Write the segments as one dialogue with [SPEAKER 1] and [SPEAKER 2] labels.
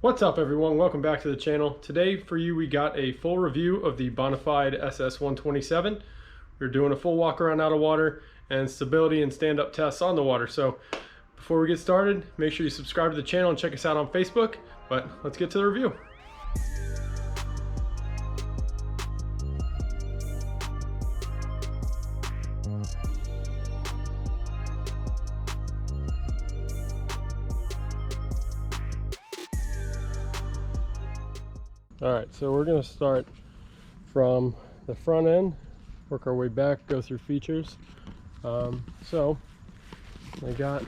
[SPEAKER 1] What's up everyone, welcome back to the channel. Today for you we got a full review of the Bonafide SS127. We're doing a full walk around out of water and stability and stand-up tests on the water. So before we get started, make sure you subscribe to the channel and check us out on Facebook. But let's get to the review. All right, so we're going to start from the front end, work our way back, go through features. So I got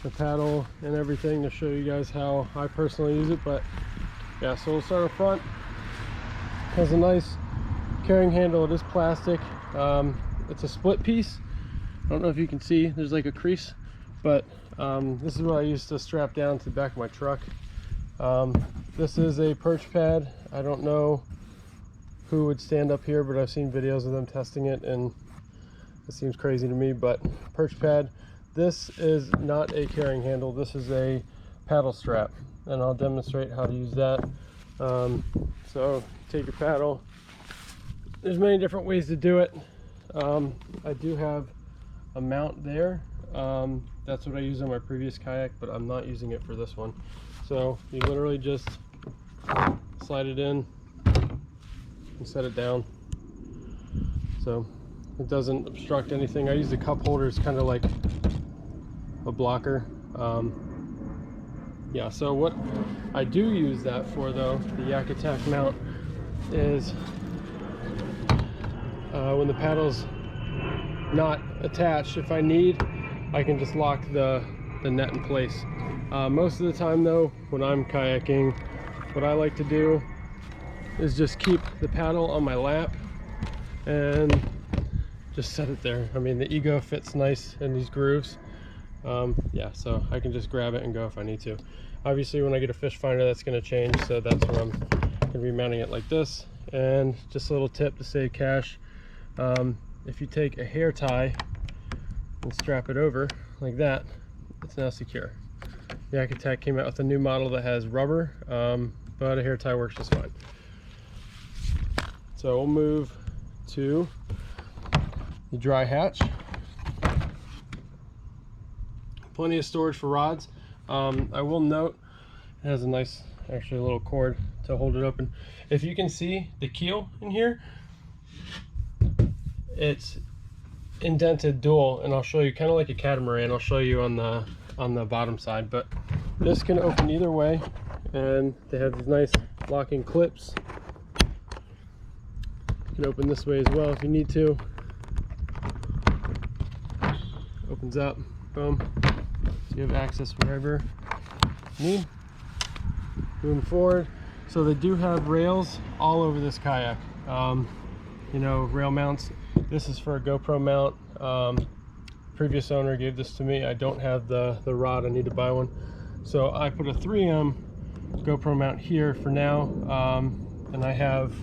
[SPEAKER 1] the paddle and everything to show you guys how I personally use it. But yeah, so we'll start up front. It has a nice carrying handle. It is plastic. It's a split piece. I don't know if you can see, there's like a crease, but this is what I use to strap down to the back of my truck. This is a perch pad. I don't know who would stand up here, but I've seen videos of them testing it and it seems crazy to me. But perch pad, this is not a carrying handle, this is a paddle strap, and I'll demonstrate how to use that. So take your paddle, there's many different ways to do it. I do have a mount there. That's what I used on my previous kayak, but I'm not using it for this one. So you literally just slide it in and set it down so it doesn't obstruct anything. I use the cup holder as kind of like a blocker. Yeah, so what I do use that for though, the Yak Attack mount, is when the paddle's not attached, if I need, I can just lock the net in place. Most of the time though, when I'm kayaking, what I like to do is just keep the paddle on my lap and just set it there. I mean, the ego fits nice in these grooves. Yeah, so I can just grab it and go if I need to. Obviously when I get a fish finder, that's going to change, so that's where I'm going to be mounting it like this. And just a little tip to save cash, if you take a hair tie and strap it over like that, it's now secure. Yak Attack came out with a new model that has rubber, but a hair tie works just fine. So we'll move to the dry hatch. Plenty of storage for rods. I will note it has a nice, actually a little cord to hold it open. If you can see the keel in here, it's indented dual, and I'll show you, kind of like a catamaran. I'll show you on the bottom side, but this can open either way, and they have these nice locking clips. You can open this way as well if you need to. Opens up, boom, so you have access wherever you need. Moving forward, so they do have rails all over this kayak. You know, rail mounts. This is for a GoPro mount. Previous owner gave this to me. I don't have the rod, I need to buy one. So I put a 3M GoPro mount here for now, and I have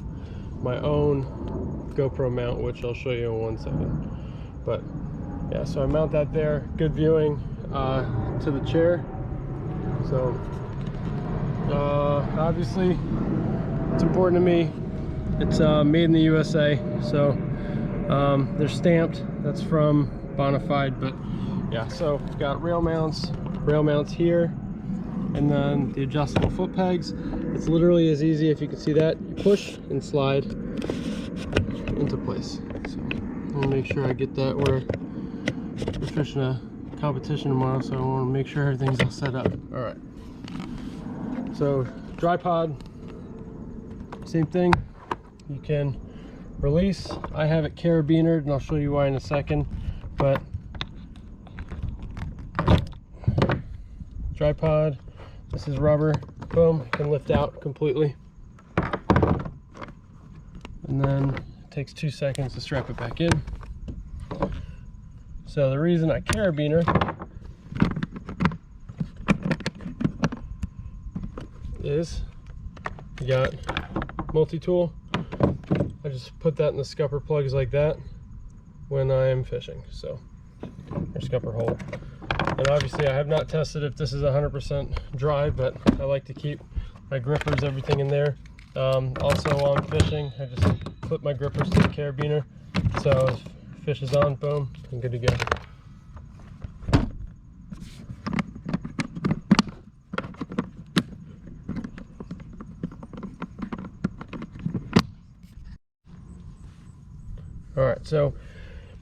[SPEAKER 1] my own GoPro mount, which I'll show you in 1 second. But yeah, so I mount that there. Good viewing to the chair. So obviously it's important to me. It's made in the USA, so they're stamped. That's from Bonafide. But yeah, so we've got rail mounts here, and then the adjustable foot pegs. It's literally as easy, if you can see that, you push and slide into place. So I'll make sure I get that. We're fishing a competition tomorrow, so I want to make sure everything's all set up. All right, so dry pod, same thing. You can release. I have it carabinered, and I'll show you why in a second. But tripod, this is rubber, boom, can lift out completely, and then it takes 2 seconds to strap it back in. So the reason I carabiner is you got multi-tool. I just put that in the scupper plugs like that when I am fishing. So, or scupper hole. And obviously I have not tested if this is 100% dry, but I like to keep my grippers, everything in there. Also while I'm fishing, I just clip my grippers to the carabiner, so if fish is on, boom, I'm good to go. Alright, so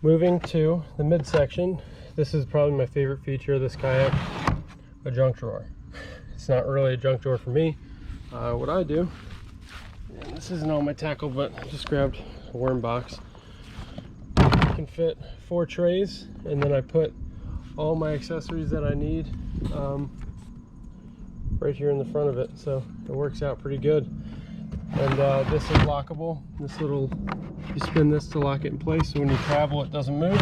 [SPEAKER 1] moving to the midsection. This is probably my favorite feature of this kayak, a junk drawer. It's not really a junk drawer for me. What I do, and this isn't all my tackle, but I just grabbed a worm box. It can fit 4 trays, and then I put all my accessories that I need right here in the front of it, so it works out pretty good. And this is lockable. This little, you spin this to lock it in place, so when you travel it doesn't move.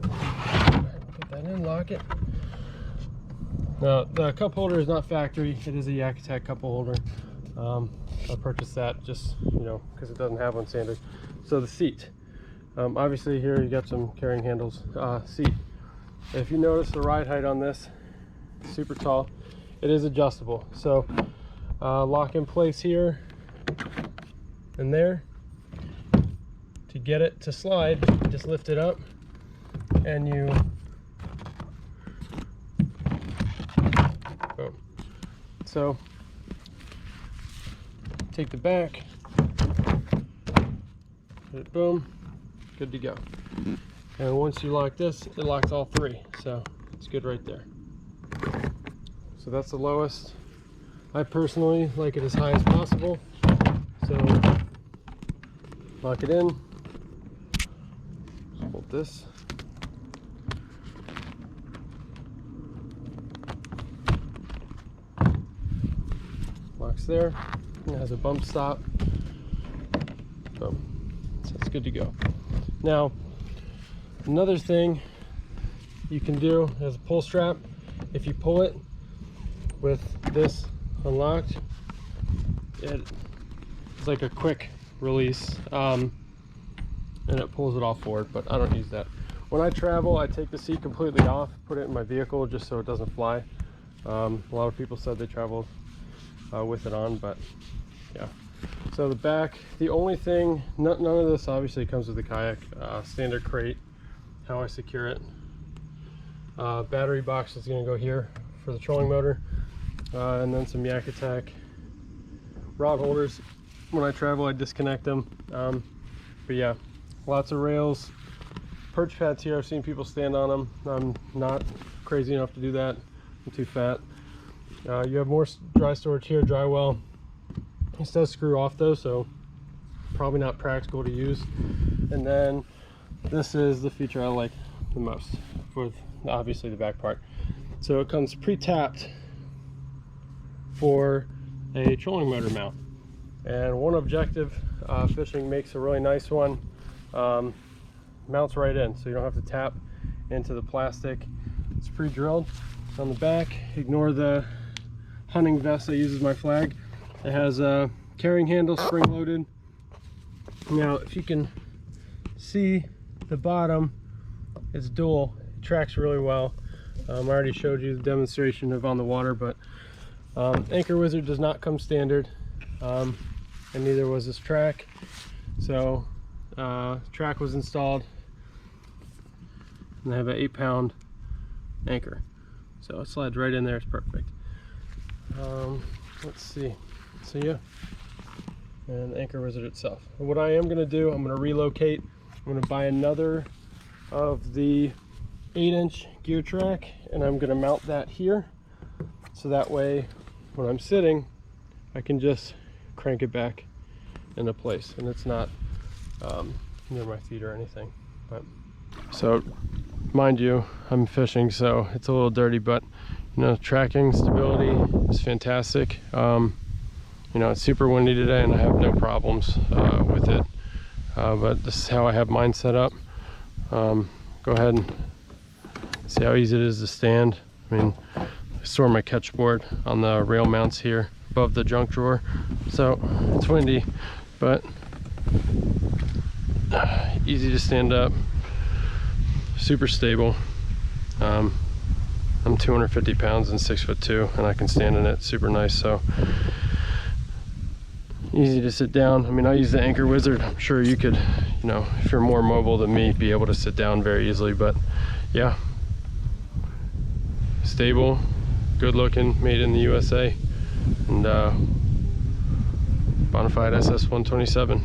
[SPEAKER 1] Put that in, lock it. Now the cup holder is not factory, it is a Yak Attack cup holder. I purchased that just, you know, because it doesn't have one standard. So the seat, obviously here you got some carrying handles. Seat, if you notice the ride height on this, super tall. It is adjustable, so lock in place here and there. To get it to slide, just lift it up and you boom. So take the back, boom, good to go. And once you lock this, it locks all 3, so it's good right there. So that's the lowest. I personally like it as high as possible. So lock it in. Just hold this. Locks there. It has a bump stop. Boom. So it's good to go. Now, another thing you can do is a pull strap. If you pull it with this unlocked, it's like a quick release, and it pulls it all forward, but I don't use that. When I travel, I take the seat completely off, put it in my vehicle just so it doesn't fly. A lot of people said they traveled with it on, but yeah. So the back, the only thing, none of this obviously comes with the kayak. Standard crate, how I secure it. Battery box is going to go here for the trolling motor, and then some Yak Attack rod holders. When I travel, I disconnect them. But yeah, lots of rails, perch pads here. I've seen people stand on them. I'm not crazy enough to do that. I'm too fat. You have more dry storage here, dry well. This does screw off though, so probably not practical to use. And then this is the feature I like the most, for obviously the back part. So it comes pre-tapped for a trolling motor mount. And one objective fishing makes a really nice one. Mounts right in, so you don't have to tap into the plastic. It's pre-drilled on the back. Ignore the hunting vest I use as my flag. It has a carrying handle, spring-loaded. Now, if you can see the bottom, it's dual. It tracks really well. I already showed you the demonstration of on the water, but Anchor Wizard does not come standard, and neither was this track. So track was installed, and they have an 8-pound anchor, so it slides right in there. It's perfect. Let's see. So yeah, and the Anchor Wizard itself. And what I am going to do, I'm going to relocate. I'm going to buy another of the 8-inch gear track, and I'm going to mount that here, so that way when I'm sitting I can just crank it back into place and it's not near my feet or anything. But so mind you, I'm fishing, so it's a little dirty, but you know, tracking stability is fantastic. You know, it's super windy today and I have no problems with it, but this is how I have mine set up. Go ahead and see how easy it is to stand. I mean, I store my catch board on the rail mounts here above the junk drawer, so it's windy, but easy to stand up, super stable. I'm 250 pounds and 6'2", and I can stand in it super nice. So easy to sit down. I mean, I use the Anchor Wizard. I'm sure you could, you know, if you're more mobile than me, be able to sit down very easily. But yeah, stable, good looking, made in the USA, and Bonafide SS127.